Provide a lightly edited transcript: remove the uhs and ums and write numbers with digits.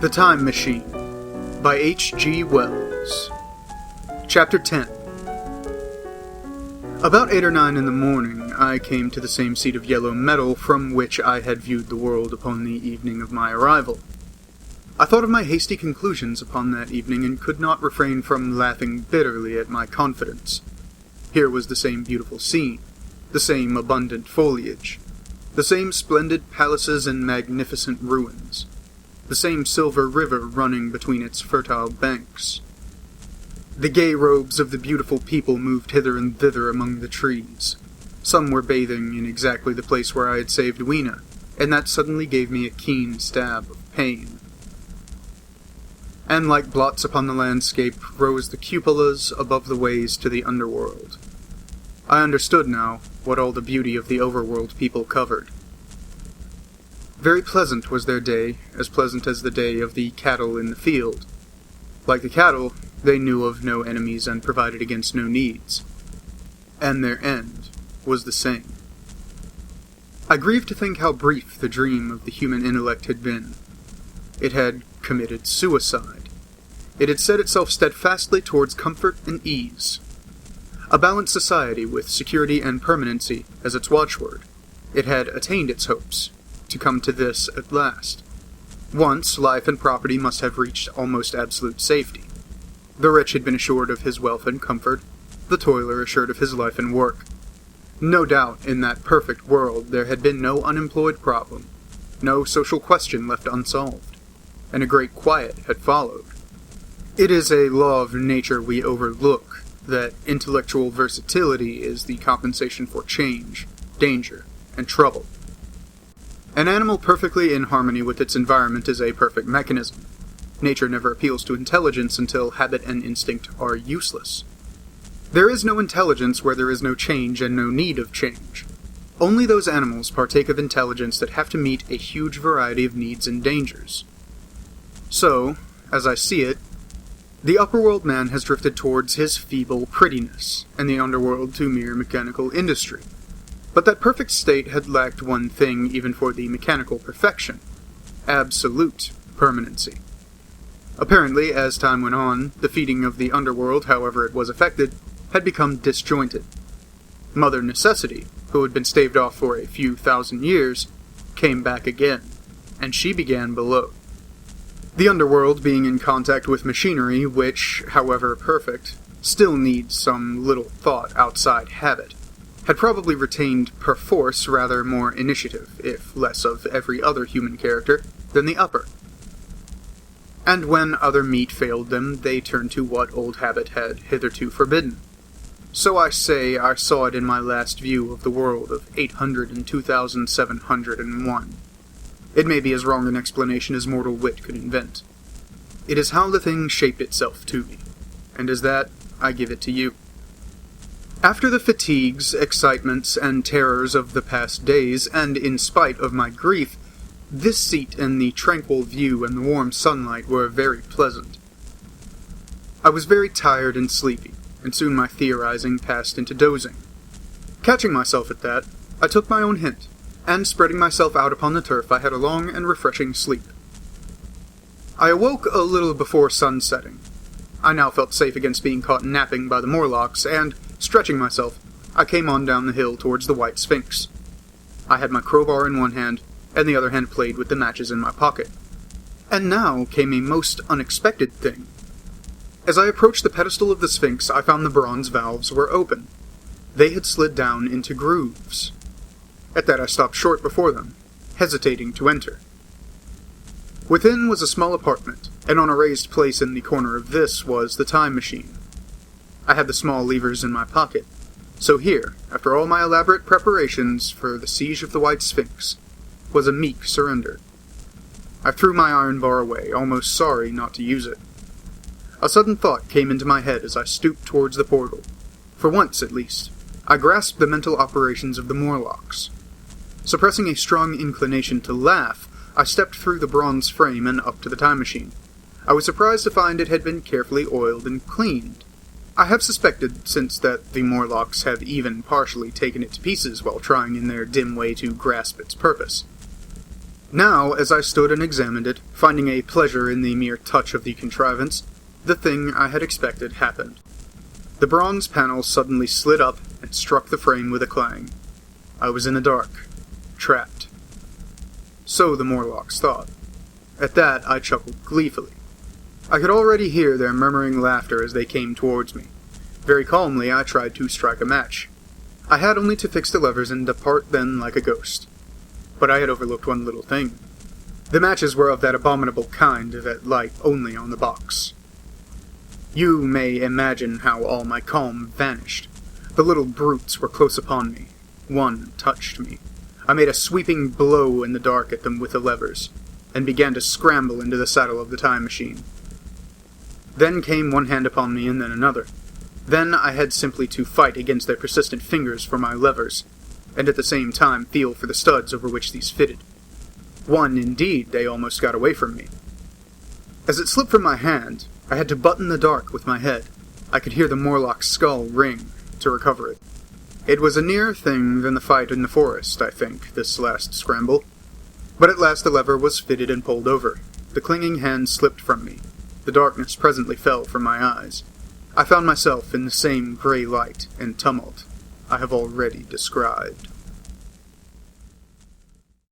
The Time Machine by H.G. Wells. Chapter 10. About 8 or 9 in the morning, I came to the same seat of yellow metal from which I had viewed the world upon the evening of my arrival. I thought of my hasty conclusions upon that evening and could not refrain from laughing bitterly at my confidence. Here was the same beautiful scene, the same abundant foliage, the same splendid palaces and magnificent ruins, the same silver river running between its fertile banks. The gay robes of the beautiful people moved hither and thither among the trees. Some were bathing in exactly the place where I had saved Weena, and that suddenly gave me a keen stab of pain. And like blots upon the landscape rose the cupolas above the ways to the underworld. I understood now what all the beauty of the overworld people covered. Very pleasant was their day, as pleasant as the day of the cattle in the field. Like the cattle, they knew of no enemies and provided against no needs. And their end was the same. I grieved to think how brief the dream of the human intellect had been. It had committed suicide. It had set itself steadfastly towards comfort and ease. A balanced society with security and permanency as its watchword. It had attained its hopes, to come to this at last. Once, life and property must have reached almost absolute safety. The rich had been assured of his wealth and comfort, the toiler assured of his life and work. No doubt, in that perfect world, there had been no unemployed problem, no social question left unsolved, and a great quiet had followed. It is a law of nature we overlook, that intellectual versatility is the compensation for change, danger, and trouble. An animal perfectly in harmony with its environment is a perfect mechanism. Nature never appeals to intelligence until habit and instinct are useless. There is no intelligence where there is no change and no need of change. Only those animals partake of intelligence that have to meet a huge variety of needs and dangers. So, as I see it, the upperworld man has drifted towards his feeble prettiness, and the underworld to mere mechanical industry. But that perfect state had lacked one thing even for the mechanical perfection: absolute permanency. Apparently, as time went on, the feeding of the underworld, however it was affected, had become disjointed. Mother Necessity, who had been staved off for a few thousand years, came back again, and she began below. The underworld, being in contact with machinery which, however perfect, still needs some little thought outside habit, had probably retained perforce rather more initiative, if less of every other human character, than the upper. And when other meat failed them, they turned to what old habit had hitherto forbidden. So I say I saw it in my last view of the world of 802,701. It may be as wrong an explanation as mortal wit could invent. It is how the thing shaped itself to me, and as that, I give it to you. After the fatigues, excitements, and terrors of the past days, and in spite of my grief, this seat and the tranquil view and the warm sunlight were very pleasant. I was very tired and sleepy, and soon my theorizing passed into dozing. Catching myself at that, I took my own hint, and spreading myself out upon the turf, I had a long and refreshing sleep. I awoke a little before sunsetting. I now felt safe against being caught napping by the Morlocks, and, stretching myself, I came on down the hill towards the White Sphinx. I had my crowbar in one hand, and the other hand played with the matches in my pocket. And now came a most unexpected thing. As I approached the pedestal of the Sphinx, I found the bronze valves were open. They had slid down into grooves. At that I stopped short before them, hesitating to enter. Within was a small apartment, and on a raised place in the corner of this was the time machine. I had the small levers in my pocket, so here, after all my elaborate preparations for the siege of the White Sphinx, was a meek surrender. I threw my iron bar away, almost sorry not to use it. A sudden thought came into my head as I stooped towards the portal. For once, at least, I grasped the mental operations of the Morlocks. Suppressing a strong inclination to laugh, I stepped through the bronze frame and up to the time machine. I was surprised to find it had been carefully oiled and cleaned. I have suspected since that the Morlocks have even partially taken it to pieces while trying in their dim way to grasp its purpose. Now, as I stood and examined it, finding a pleasure in the mere touch of the contrivance, the thing I had expected happened. The bronze panel suddenly slid up and struck the frame with a clang. I was in the dark, trapped. So the Morlocks thought. At that, I chuckled gleefully. I could already hear their murmuring laughter as they came towards me. Very calmly, I tried to strike a match. I had only to fix the levers and depart then like a ghost. But I had overlooked one little thing. The matches were of that abominable kind that light only on the box. You may imagine how all my calm vanished. The little brutes were close upon me. One touched me. I made a sweeping blow in the dark at them with the levers, and began to scramble into the saddle of the time machine. Then came one hand upon me, and then another. Then I had simply to fight against their persistent fingers for my levers, and at the same time feel for the studs over which these fitted. One, indeed, they almost got away from me. As it slipped from my hand, I had to butt in the dark with my head. I could hear the Morlock's skull ring to recover it. It was a nearer thing than the fight in the forest, I think, this last scramble. But at last the lever was fitted and pulled over. The clinging hand slipped from me. The darkness presently fell from my eyes. I found myself in the same grey light and tumult I have already described.